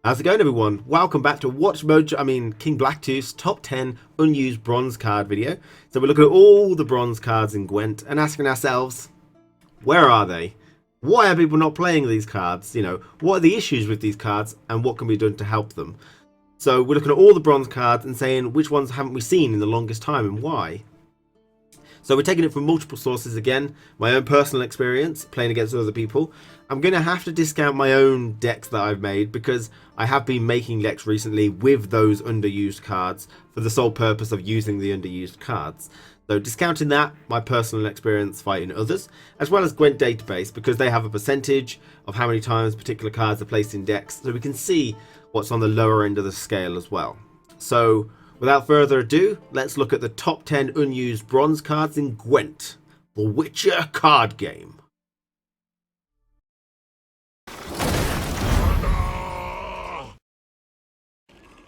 How's it going, everyone? Welcome back to KingBlackToof's top 10 unused bronze card video. So we're looking at all the bronze cards in Gwent and asking ourselves, where are they? Why are people not playing these cards? What are the issues with these cards and what can be done to help them? So we're looking at all the bronze cards and saying which ones haven't we seen in the longest time and why. So we're taking it from multiple sources again, my own personal experience playing against other people. I'm going to have to discount my own decks that I've made because I have been making decks recently with those underused cards for the sole purpose of using the underused cards. So discounting that, my personal experience fighting others, as well as Gwent database, because they have a percentage of how many times particular cards are placed in decks, so we can see what's on the lower end of the scale as well. So without further ado, let's look at the top 10 unused bronze cards in Gwent, the Witcher card game.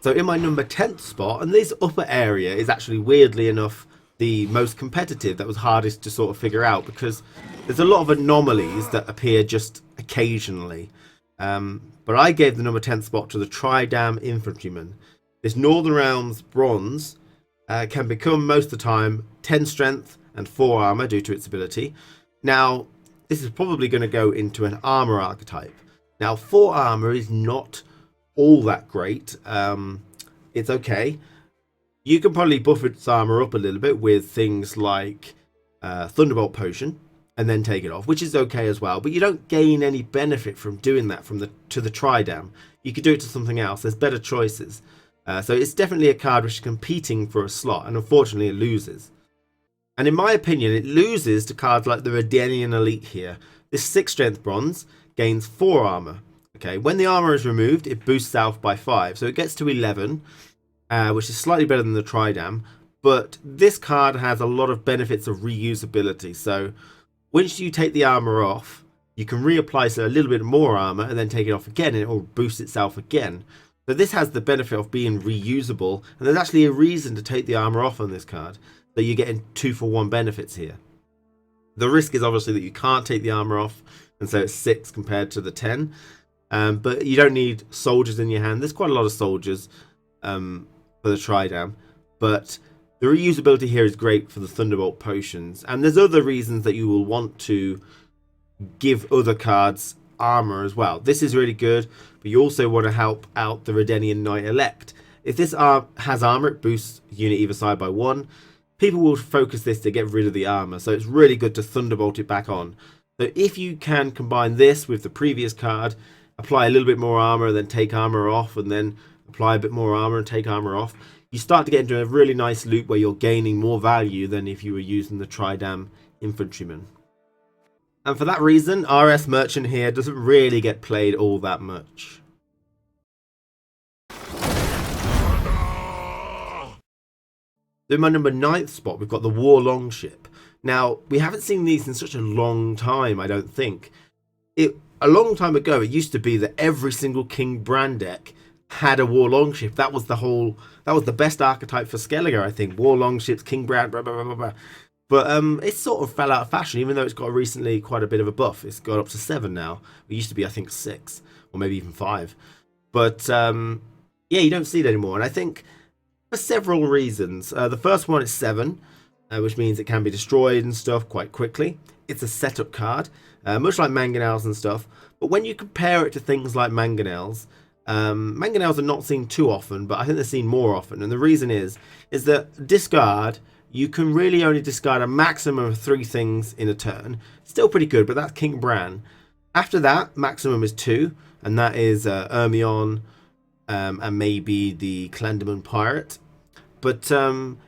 So in my number 10th spot, and this upper area is actually weirdly enough the most competitive, that was hardest to sort of figure out because there's a lot of anomalies that appear just occasionally. But I gave the number 10th spot to the Trydam Infantryman. This Northern Realms bronze can become most of the time 10 strength and 4 armor due to its ability. Now, this is probably going to go into an armor archetype. Now, 4 armor is not all that great. It's okay. You can probably buff its armor up a little bit with things like Thunderbolt Potion and then take it off, which is okay as well. But you don't gain any benefit from doing that to the Trydam. You could do it to something else. There's better choices. So it's definitely a card which is competing for a slot, and unfortunately it loses. And in my opinion, it loses to cards like the Redenian Elite here. This 6 strength bronze gains 4 armor. Okay, when the armor is removed, it boosts south by 5, so it gets to 11, which is slightly better than the Trydam. But this card has a lot of benefits of reusability. So once you take the armor off, you can reapply a little bit more armor and then take it off again, and it will boost itself again. So this has the benefit of being reusable, and there's actually a reason to take the armor off on this card. So you're getting 2-for-1 benefits here. The risk is obviously that you can't take the armor off, and so it's 6 compared to the 10. But you don't need soldiers in your hand. There's quite a lot of soldiers for the Trydam, but the reusability here is great for the Thunderbolt Potions. And there's other reasons that you will want to give other cards armor as well. This is really good, but you also want to help out the Redenian Knight Elect. If this has armor, it boosts unit either side by 1. People will focus this to get rid of the armor, so it's really good to Thunderbolt it back on. So if you can combine this with the previous card, apply a little bit more armor, then take armor off, and then apply a bit more armor and take armor off, you start to get into a really nice loop where you're gaining more value than if you were using the Trydam Infantryman. And for that reason, RS Merchant here doesn't really get played all that much. In my number 9th spot, we've got the Warlong Ship. Now, we haven't seen these in such a long time, I don't think. A long time ago, it used to be that every single King Brand deck had a Warlong Ship. That was the best archetype for Skellige, I think. Warlong Ships, King Brand, blah, blah, blah, blah, blah. But it sort of fell out of fashion, even though it's got recently quite a bit of a buff. It's got up to 7 now. It used to be, I think, 6, or maybe even 5. But yeah, you don't see it anymore. And I think for several reasons. The first one is 7, which means it can be destroyed and stuff quite quickly. It's a setup card, much like Mangonels and stuff. But when you compare it to things like Mangonels, Mangonels are not seen too often, but I think they're seen more often. And the reason is that discard, you can really only discard a maximum of 3 things in a turn. Still pretty good, but that's King Bran. After that, maximum is 2, and that is Ermion and maybe the Clendeman Pirate. But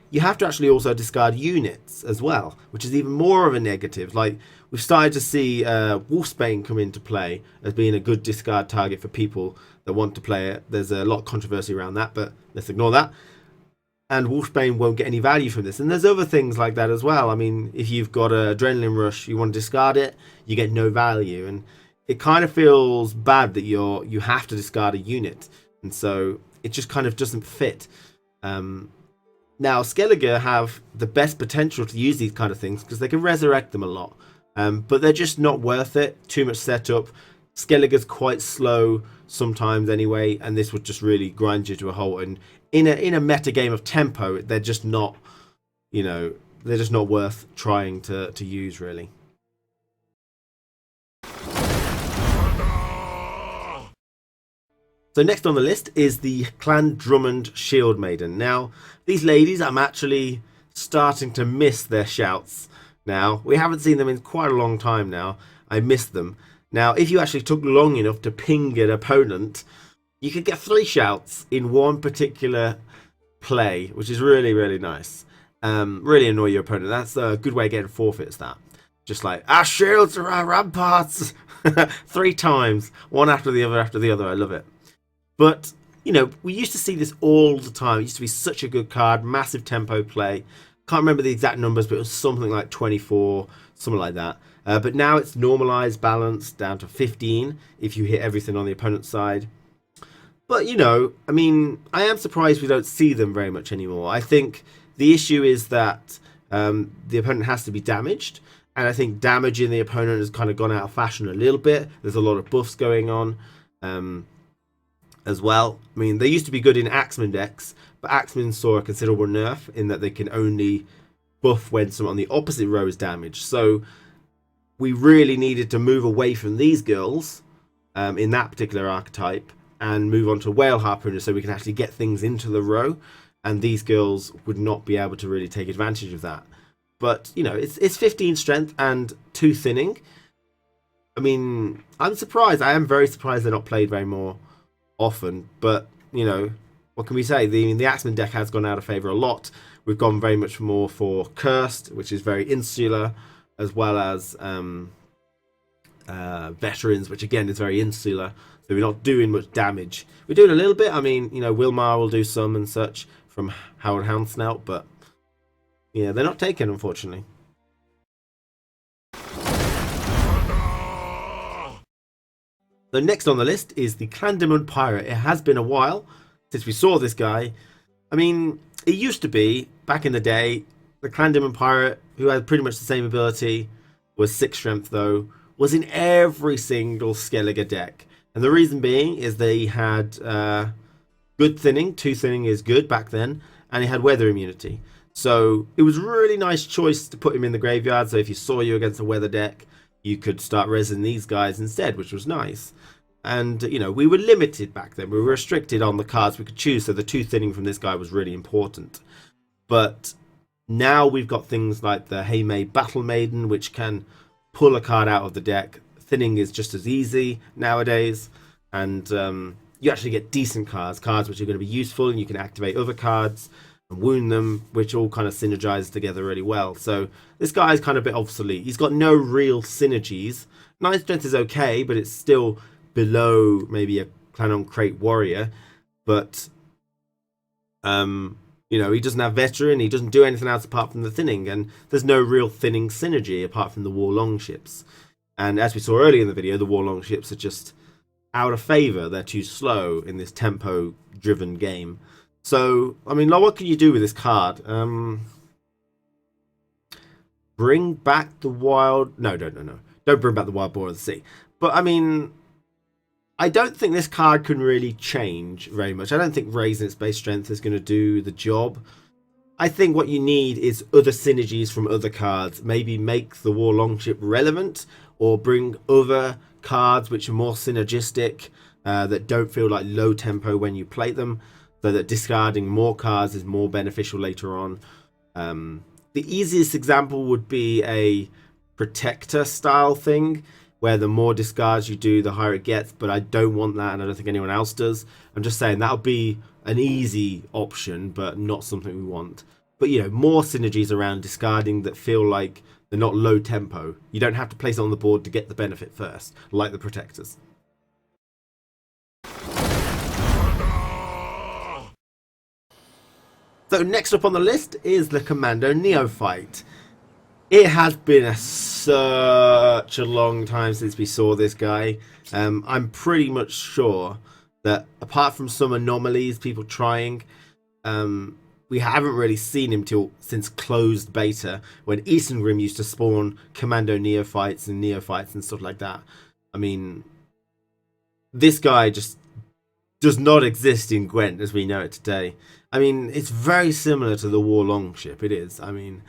you have to actually also discard units as well, which is even more of a negative. Like, we've started to see Wolfsbane come into play as being a good discard target for people that want to play it. There's a lot of controversy around that, but let's ignore that. And Wolfsbane won't get any value from this. And there's other things like that as well. I mean, if you've got an Adrenaline Rush, you want to discard it, you get no value. And it kind of feels bad that you have to discard a unit. And so it just kind of doesn't fit. Now, Skellige have the best potential to use these kind of things because they can resurrect them a lot. But they're just not worth it. Too much setup, Skellige's quite slow sometimes anyway, and this would just really grind you to a halt. And in a meta game of tempo, they're just not, you know, they're just not worth trying to use really. So next on the list is the Clan Drummond Shield Maiden. Now, these ladies, I'm actually starting to miss their shouts now. We haven't seen them in quite a long time now. I miss them. Now, if you actually took long enough to ping an opponent, you could get 3 shouts in one particular play, which is really, really nice. Really annoy your opponent. That's a good way of getting forfeits, that. Just like, our shields are our ramparts! 3 times, one after the other after the other. I love it. But, you know, we used to see this all the time. It used to be such a good card, massive tempo play. Can't remember the exact numbers, but it was something like 24, something like that. But now it's normalized, balanced, down to 15 if you hit everything on the opponent's side. But, you know, I mean, I am surprised we don't see them very much anymore. I think the issue is that the opponent has to be damaged. And I think damaging the opponent has kind of gone out of fashion a little bit. There's a lot of buffs going on. As well. I mean, they used to be good in Axeman decks, but Axeman saw a considerable nerf in that they can only buff when someone on the opposite row is damaged. So we really needed to move away from these girls in that particular archetype and move on to Whale Harpooner so we can actually get things into the row, and these girls would not be able to really take advantage of that. But, you know, it's 15 strength and 2 thinning. I mean, I'm surprised. I am very surprised they're not played very more often, but you know, what can we say? The Axeman deck has gone out of favor a lot. We've gone very much more for Cursed, which is very insular, as well as Veterans, which again is very insular, so we're not doing much damage. We're doing a little bit. I mean, you know, Wilmar will do some and such from Howard Houndsnout, but yeah, they're not taken, unfortunately. So next on the list is the Clan Demon Pirate. It has been a while since we saw this guy. I mean, it used to be, back in the day, the Clan Demon Pirate, who had pretty much the same ability, was 6 strength though, was in every single Skellige deck. And the reason being is they had good thinning. 2 thinning is good back then. And he had weather immunity. So it was a really nice choice to put him in the graveyard. So if you saw you against a weather deck, you could start resin these guys instead, which was nice. And, you know, we were limited back then. We were restricted on the cards we could choose, so the 2 thinning from this guy was really important. But now we've got things like the Heymay Battle Maiden, which can pull a card out of the deck. Thinning is just as easy nowadays. And you actually get decent cards which are going to be useful, and you can activate other cards and wound them, which all kind of synergize together really well. So this guy is kind of a bit obsolete. He's got no real synergies. 9 strength is okay, but it's still below maybe a Clan on Crate Warrior. But you know, he doesn't have Veteran, he doesn't do anything else apart from the thinning, and there's no real thinning synergy apart from the Warlong ships. And as we saw earlier in the video, the Warlong ships are just out of favor. They're too slow in this tempo driven game. So, I mean, what can you do with this card? Bring back the wild... No. Don't bring back the Wild Boar of the Sea. But, I mean, I don't think this card can really change very much. I don't think raising its base strength is going to do the job. I think what you need is other synergies from other cards. Maybe make the Warlong Ship relevant, or bring other cards which are more synergistic, that don't feel like low tempo when you play them, so that discarding more cards is more beneficial later on. The easiest example would be a Protector style thing, where the more discards you do, the higher it gets, but I don't want that, and I don't think anyone else does. I'm just saying that'll be an easy option, but not something we want. But, you know, more synergies around discarding that feel like they're not low tempo. You don't have to place it on the board to get the benefit first, like the Protectors. So next up on the list is the Commando Neophyte. It has been such a long time since we saw this guy. I'm pretty much sure that apart from some anomalies, people trying, we haven't really seen him since closed beta, when Isengrim used to spawn Commando Neophytes and stuff like that. I mean, this guy just does not exist in Gwent as we know it today. I mean, it's very similar to the Warlong Ship. It is. I mean,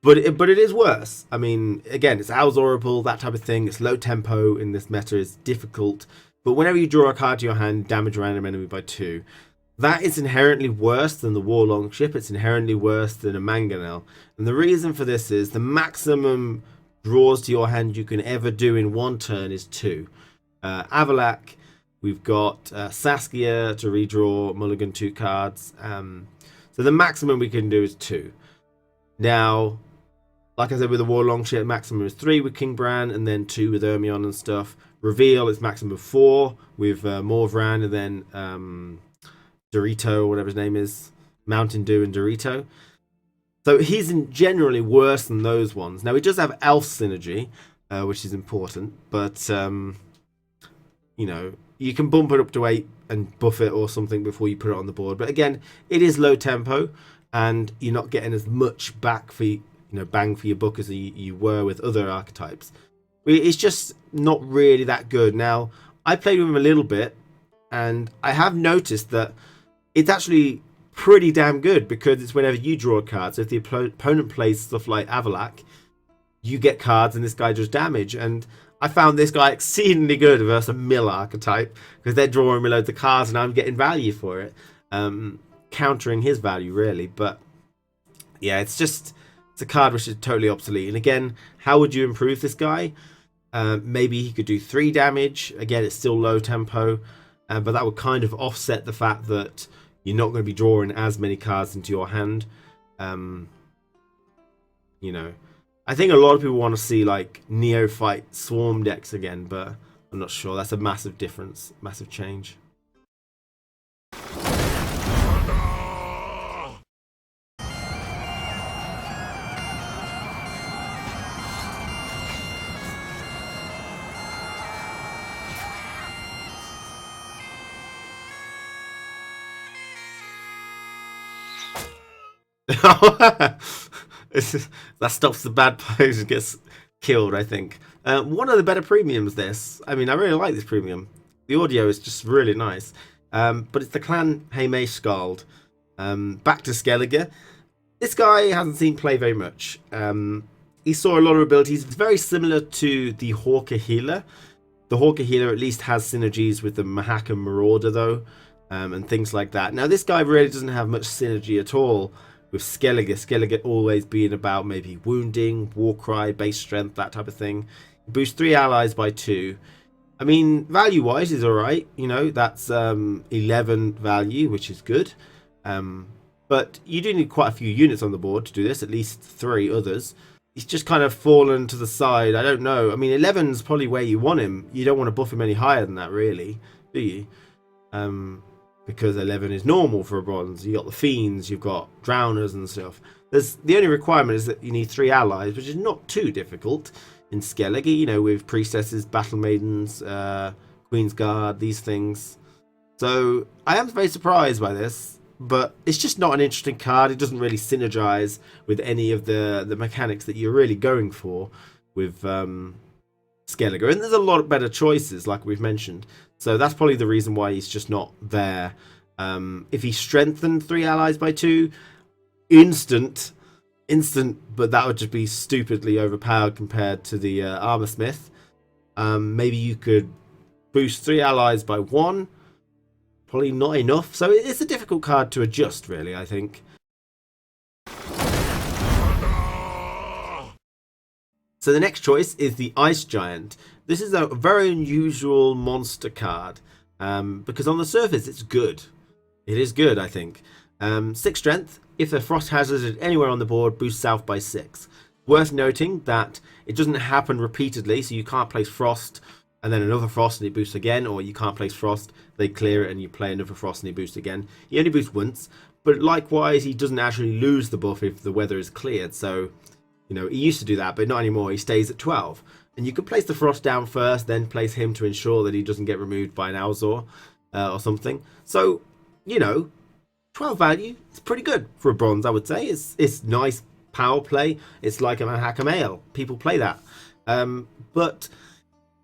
but it is worse. I mean, again, it's Alzorable, that type of thing. It's low tempo in this meta. It's difficult. But whenever you draw a card to your hand, damage a random enemy by 2. That is inherently worse than the Warlong Ship. It's inherently worse than a Mangonel. And the reason for this is the maximum draws to your hand you can ever do in one turn is 2. Avalak, we've got Saskia to redraw Mulligan 2 cards. So the maximum we can do is 2. Now, like I said, with the Warlong Ship, maximum is 3 with King Bran, and then 2 with Ermion and stuff. Reveal is maximum of 4 with Morvran, and then Dorito, whatever his name is, Mountain Dew and Dorito. So he's generally worse than those ones. Now, he does have Elf Synergy, which is important, but, you know, you can bump it up to 8 and buff it or something before you put it on the board. But again, it is low tempo, and you're not getting as much back for, bang for your buck as you were with other archetypes. It's just not really that good. Now, I played with him a little bit, and I have noticed that it's actually pretty damn good, because it's whenever you draw a card. So if the opponent plays stuff like Avalak, you get cards and this guy does damage. And I found this guy exceedingly good versus a mill archetype, because they're drawing me loads of cards and I'm getting value for it, countering his value really. But yeah, it's a card which is totally obsolete. And again, how would you improve this guy? Maybe he could do 3 damage. Again, it's still low tempo, but that would kind of offset the fact that you're not going to be drawing as many cards into your hand. I think a lot of people want to see like Neophyte Swarm decks again, but I'm not sure. That's a massive difference, massive change. That stops the bad players and gets killed, I think. One of the better premiums, this. I mean, I really like this premium. The audio is just really nice. But it's the Clan Hayme Skald. Back to Skellige. This guy hasn't seen play very much. He saw a lot of abilities. It's very similar to the Hawker Healer. The Hawker Healer at least has synergies with the Mahaka Marauder, though, and things like that. Now, this guy really doesn't have much synergy at all with Skellige. Skellige always being about maybe wounding, warcry, base strength, that type of thing. Boost 3 allies by 2. I mean, value-wise is alright. That's 11 value, which is good. But you do need quite a few units on the board to do this, at least 3 others. He's just kind of fallen to the side. I don't know. I mean, 11's probably where you want him. You don't want to buff him any higher than that, really, do you? Because 11 is normal for a bronze. You got the Fiends, you've got Drowners and stuff. The only requirement is that you need 3 allies, which is not too difficult in Skellige, with Priestesses, Battle Maidens, Queen's Guard, these things. So I am very surprised by this, but it's just not an interesting card. It doesn't really synergize with any of the mechanics that you're really going for with Skellige. And there's a lot of better choices, like we've mentioned. So that's probably the reason why he's just not there. If he strengthened 3 allies by 2, instant, but that would just be stupidly overpowered compared to the Armor Smith. Maybe you could boost 3 allies by 1. Probably not enough. So it's a difficult card to adjust, really, I think. So the next choice is the Ice Giant. This is a very unusual monster card, because on the surface it's good. It is good, I think. 6 strength. If the frost hazard is anywhere on the board, boost south by 6. Worth noting that it doesn't happen repeatedly, so you can't place frost and then another frost and it boosts again, or you can't place frost, they clear it and you play another frost and it boosts again. He only boosts once, but likewise he doesn't actually lose the buff if the weather is cleared. So, he used to do that, but not anymore. He stays at 12. And you could place the frost down first, then place him to ensure that he doesn't get removed by an Alzor or something. So, 12 value, it's pretty good for a bronze, I would say. It's nice power play. It's like a Mahaka Ale. People play that. But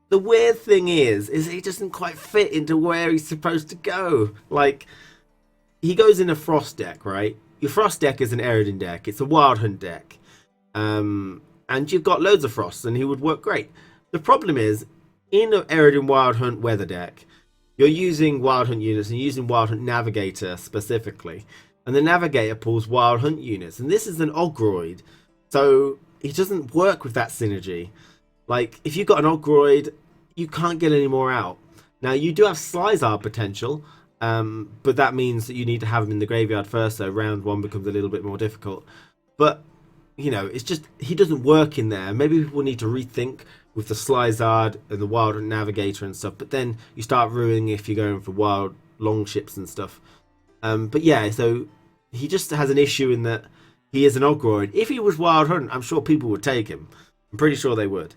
the weird thing is he doesn't quite fit into where he's supposed to go. Like, he goes in a frost deck, right? Your frost deck is an Eredin deck. It's a wild hunt deck. And you've got loads of frosts, and he would work great. The problem is, in an Eredin wild hunt weather deck, you're using wild hunt units and using wild hunt navigator specifically. And the navigator pulls wild hunt units. And this is an Ogroid. So he doesn't work with that synergy. Like, if you've got an Ogroid, you can't get any more out. Now, you do have Slizard potential, but that means that you need to have him in the graveyard first, so round one becomes a little bit more difficult. But, you know, it's just, he doesn't work in there. Maybe people need to rethink with the Slizard and the Wild Navigator and stuff, but then you start ruining if you're going for wild long ships and stuff. But yeah, so he just has an issue in that he is an Ogroid. If he was Wild Hunt, I'm sure people would take him. I'm pretty sure they would.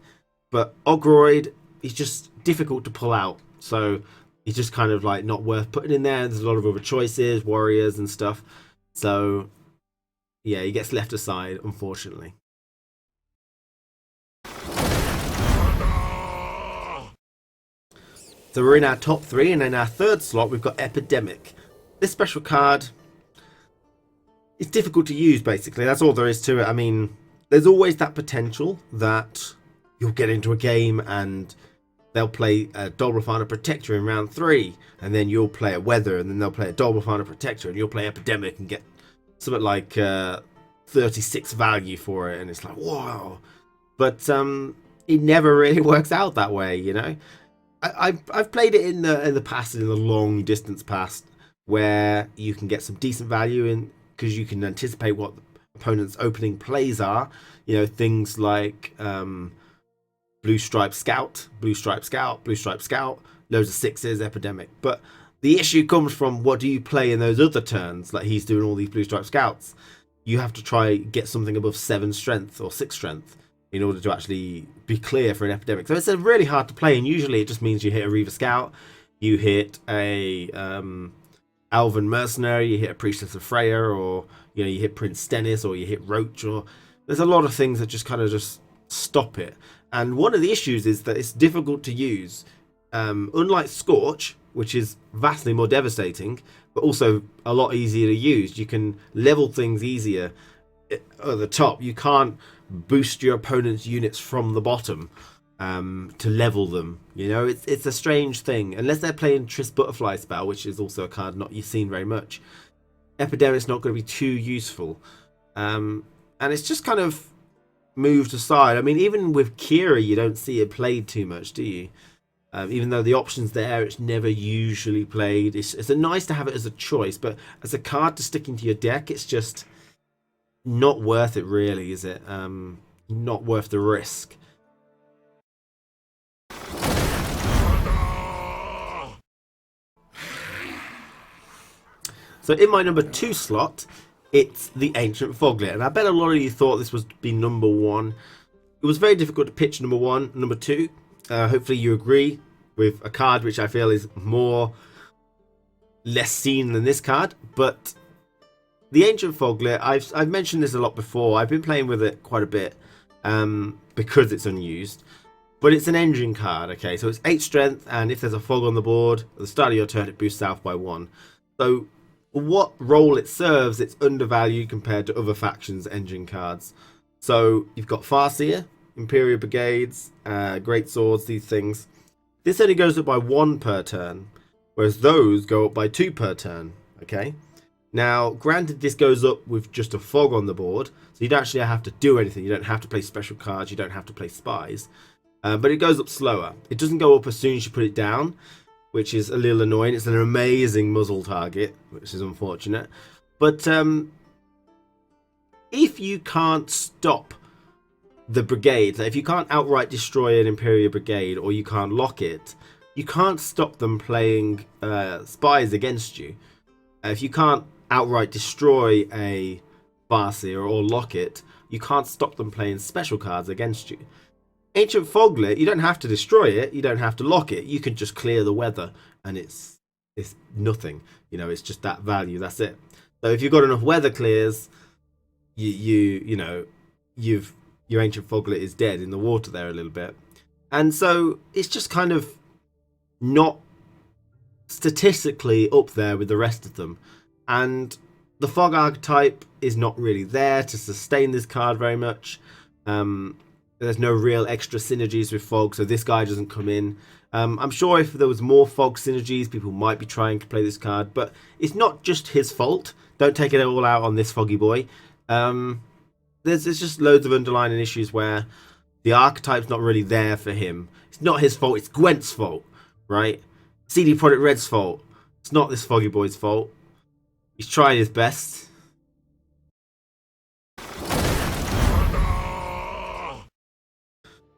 But Ogroid is just difficult to pull out. So he's just kind of like not worth putting in there. There's a lot of other choices, warriors and stuff. So yeah, he gets left aside, unfortunately. So we're in our top three, and in our third slot we've got Epidemic. This special card is difficult to use, basically. That's all there is to it. I mean, there's always that potential that you'll get into a game and they'll play a Double-Finer Protector in round 3, and then you'll play a Weather, and then they'll play a Double-Finer Protector, and you'll play Epidemic and get something like 36 value for it, and it's like, wow. But it never really works out that way, you know. I've played it in the past, in the long distance past, where you can get some decent value in because you can anticipate what the opponent's opening plays are. You know, things like Blue Stripe Scout, Blue Stripe Scout, Blue Stripe Scout, loads of sixes, Epidemic. But the issue comes from what do you play in those other turns? Like he's doing all these Blue Stripe Scouts. You have to try get something above 7 strength or 6 strength in order to actually be clear for an Epidemic. So it's really hard to play, and usually it just means you hit a Reaver Scout, you hit a Alvan Mercenary, you hit a Priestess of Freya, or you know, you hit Prince Stennis, or you hit Roach, or there's a lot of things that just kind of just stop it. And one of the issues is that it's difficult to use. Unlike Scorch, which is vastly more devastating, but also a lot easier to use. You can level things easier at the top. You can't boost your opponent's units from the bottom to level them. You know, it's a strange thing. Unless they're playing Triss Butterfly Spell, which is also a card not you've seen very much, Epidemic's not going to be too useful. And it's just kind of moved aside. I mean, even with Kira, you don't see it played too much, do you? Even though the option's there, it's never usually played. It's nice to have it as a choice, but as a card to stick into your deck, it's just not worth it, really, is it? Not worth the risk. So in my number 2 slot, it's the Ancient Foglet, and I bet a lot of you thought this was be number 1. It was very difficult to pitch number 1, number 2. Hopefully you agree with a card which I feel is less seen than this card, but the Ancient Foglet, I've mentioned this a lot before. I've been playing with it quite a bit because it's unused, but it's an engine card. Okay, so it's 8 strength, and if there's a fog on the board at the start of your turn, it boosts south by 1. So what role it serves, it's undervalued compared to other factions' engine cards. So you've got Farseer, Imperial Brigades, Great Swords, these things. This only goes up by 1 per turn, whereas those go up by 2 per turn. Okay. Now, granted, this goes up with just a fog on the board, so you don't actually have to do anything. You don't have to play special cards. You don't have to play spies. But it goes up slower. It doesn't go up as soon as you put it down, which is a little annoying. It's an amazing muzzle target, which is unfortunate. But if you can't stop the brigade, if you can't outright destroy an Imperial Brigade, or you can't lock it, you can't stop them playing spies against you. If you can't outright destroy a Farseer or lock it, you can't stop them playing special cards against you. Ancient Foglet, you don't have to destroy it, you don't have to lock it, you can just clear the weather, and it's nothing. You know, it's just that value, that's it. So if you've got enough weather clears, your Ancient Foglet is dead in the water there a little bit. And so it's just kind of not statistically up there with the rest of them. And the Fog archetype is not really there to sustain this card very much. There's no real extra synergies with Fog, so this guy doesn't come in. I'm sure if there was more Fog synergies, people might be trying to play this card, but it's not just his fault. Don't take it all out on this Foggy boy. There's just loads of underlying issues where the archetype's not really there for him. It's not his fault, it's Gwent's fault, right? CD Projekt Red's fault. It's not this Foggy boy's fault. He's trying his best.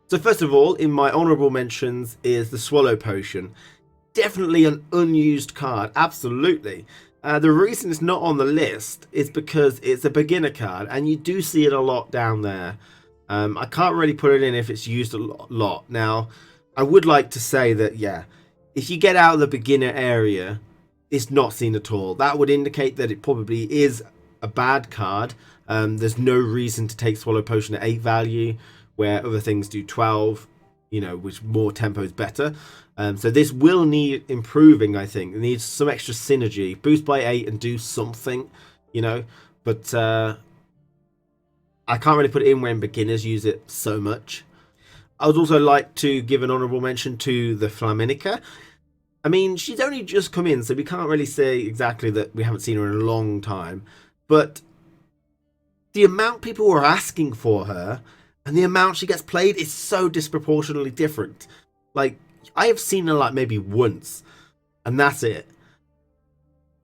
So first of all, in my honourable mentions is the Swallow Potion. Definitely an unused card, absolutely. The reason it's not on the list is because it's a beginner card, and you do see it a lot down there. I can't really put it in if it's used a lot. Now, I would like to say that, yeah, if you get out of the beginner area, it's not seen at all. That would indicate that it probably is a bad card. There's no reason to take Swallow Potion at 8 value, where other things do 12, you know, which more tempo is better. So this will need improving, I think. It needs some extra synergy. Boost by 8 and do something, you know. But I can't really put it in when beginners use it so much. I would also like to give an honourable mention to the Flaminica. I mean, she's only just come in, so we can't really say exactly that we haven't seen her in a long time. But the amount people were asking for her and the amount she gets played is so disproportionately different. Like, I have seen her like maybe once, and that's it.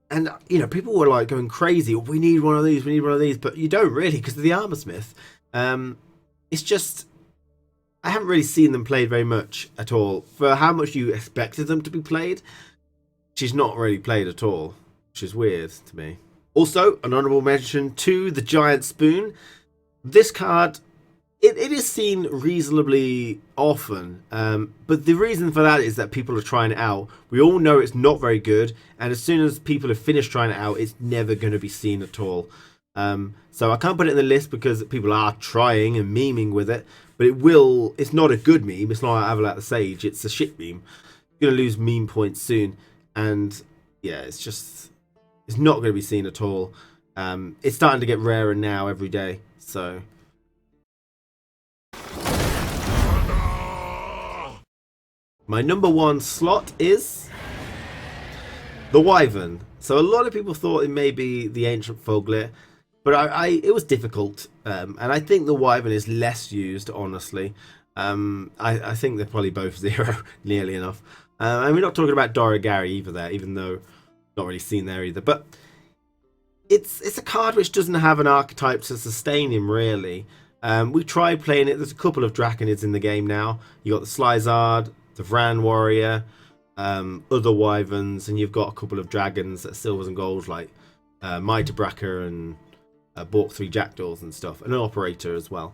And, you know, people were like going crazy. Oh, we need one of these, we need one of these. But you don't really, because of the Armorsmith. It's just, I haven't really seen them played very much at all. For how much you expected them to be played, she's not really played at all, which is weird to me. Also, an honourable mention to the Giant Spoon. This card, it is seen reasonably often, but the reason for that is that people are trying it out. We all know it's not very good, and as soon as people have finished trying it out, it's never going to be seen at all. So I can't put it in the list because people are trying and memeing with it, but it's not a good meme. It's not like Avalat the Sage, it's a shit meme. You're going to lose meme points soon, and yeah, it's not going to be seen at all. It's starting to get rarer now every day, so... My number 1 slot is the Wyvern. So a lot of people thought it may be the Ancient Foglet, but it was difficult, and I think the Wyvern is less used, honestly. I think they're probably both 0, nearly enough. And we're not talking about Doragari either there, even though not really seen there either. But it's a card which doesn't have an archetype to sustain him, really. We tried playing it. There's a couple of Draconids in the game now. You got the Slyzard, the Vran Warrior, other Wyverns, and you've got a couple of dragons that are silvers and golds, like Mighty Bracker and Bork 3 Jackdaws and stuff, and an Operator as well.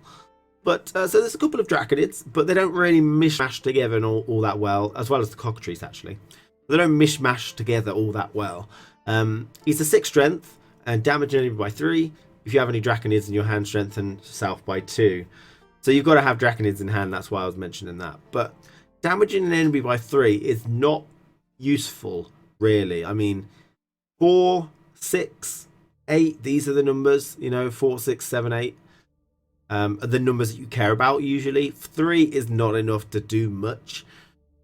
But so there's a couple of Draconids, but they don't really mishmash together all that well, as well as the Cockatrice, actually. They don't mishmash together all that well. He's a 6 strength, and damage enemy by 3. If you have any Draconids in your hand, strengthen yourself by 2. So you've got to have Draconids in hand, that's why I was mentioning that. But damaging an enemy by 3 is not useful, really. I mean, 4, 6, 8, these are the numbers, you know, 4, 6, 7, 8 are the numbers that you care about usually. 3 is not enough to do much.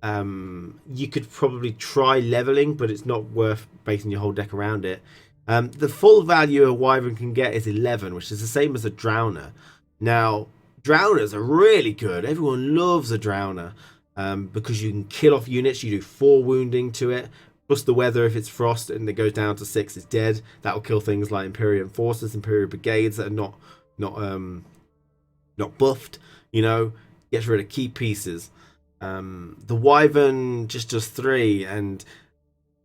You could probably try leveling, but it's not worth basing your whole deck around it. The full value a Wyvern can get is 11, which is the same as a Drowner. Now, Drowners are really good. Everyone loves a Drowner. Because you can kill off units, you do 4 wounding to it, plus the weather if it's frost and it goes down to 6, it's dead. That will kill things like Imperial Forces, Imperial Brigades that are not buffed, you know, gets rid of key pieces. The Wyvern just does 3, and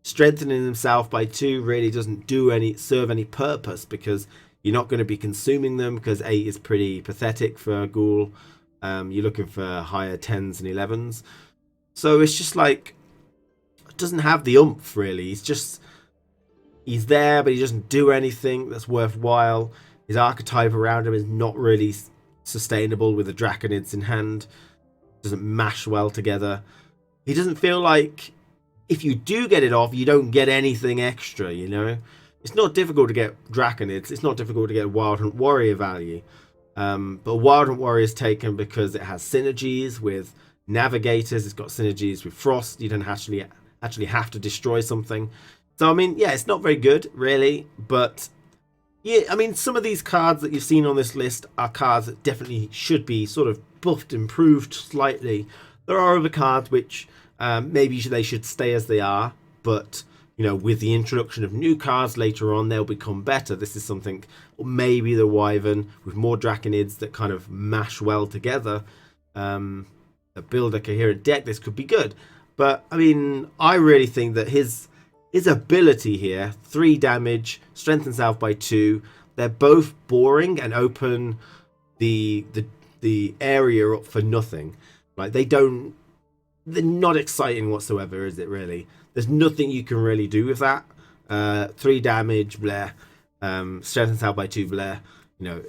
strengthening himself by 2 really doesn't serve any purpose, because you're not going to be consuming them, because 8 is pretty pathetic for a ghoul. You're looking for higher 10s and 11s. So it's just like, it doesn't have the oomph, really. He's there, but he doesn't do anything that's worthwhile. His archetype around him is not really sustainable with the Draconids in hand. doesn't mash well together. He doesn't feel like if you do get it off, you don't get anything extra, you know? It's not difficult to get Draconids. It's not difficult to get Wild Hunt Warrior value. But Wild Hunt Warrior is taken because it has synergies with Navigators. It's got synergies with Frost. You don't actually have to destroy something. So, I mean, yeah, it's not very good, really. But, yeah, I mean, some of these cards that you've seen on this list are cards that definitely should be sort of buffed, improved slightly. There are other cards which maybe they should stay as they are, but you know, with the introduction of new cards later on, they'll become better. This is something, or maybe the Wyvern with more Draconids that kind of mash well together, that build a coherent deck. This could be good, but I mean, I really think that his ability here, 3 damage, strength and south by 2, they're both boring and open the area up for nothing. Like they're not exciting whatsoever, is it really? There's nothing you can really do with that. 3 damage, bleh. Strength and south by 2, bleh. You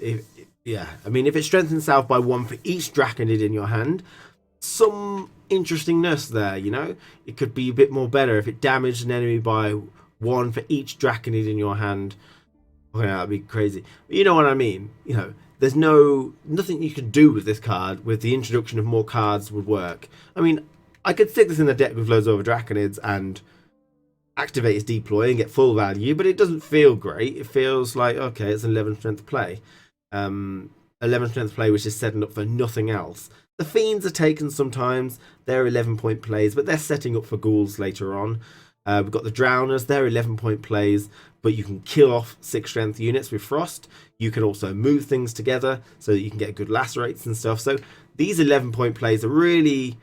know, I mean, if it strengthens south by 1 for each Draconid in your hand, some interestingness there, you know? It could be a bit more better if it damaged an enemy by 1 for each Draconid in your hand. Okay, that'd be crazy. But you know what I mean? You know, there's nothing you can do with this card. With the introduction of more cards would work. I mean, I could stick this in the deck with loads of Draconids and activate its deploy and get full value, but it doesn't feel great. It feels like, okay, it's an 11 strength play. 11 strength play which is setting up for nothing else. The Fiends are taken sometimes. They're 11-point plays, but they're setting up for ghouls later on. We've got the Drowners. They're 11-point plays, but you can kill off 6 strength units with Frost. You can also move things together so that you can get good lacerates and stuff. So these 11-point plays are really,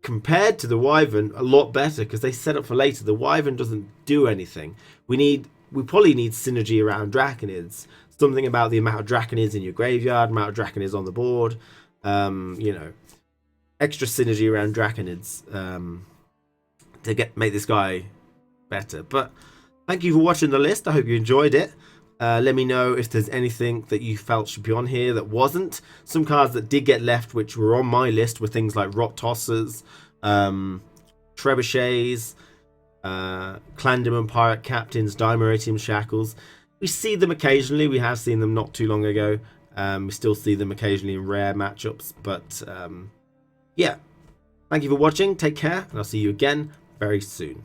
compared to the Wyvern, a lot better because they set up for later. The Wyvern doesn't do anything. We probably need synergy around Draconids. Something about the amount of Draconids in your graveyard, amount of Draconids on the board. You know, extra synergy around Draconids to make this guy better. But thank you for watching the list. I hope you enjoyed it. Let me know if there's anything that you felt should be on here that wasn't. Some cards that did get left, which were on my list, were things like Rot Tossers, Trebuchets, Clan Demon Pirate Captains, Dimeritium Shackles. We see them occasionally. We have seen them not too long ago. We still see them occasionally in rare matchups. But yeah, thank you for watching. Take care, and I'll see you again very soon.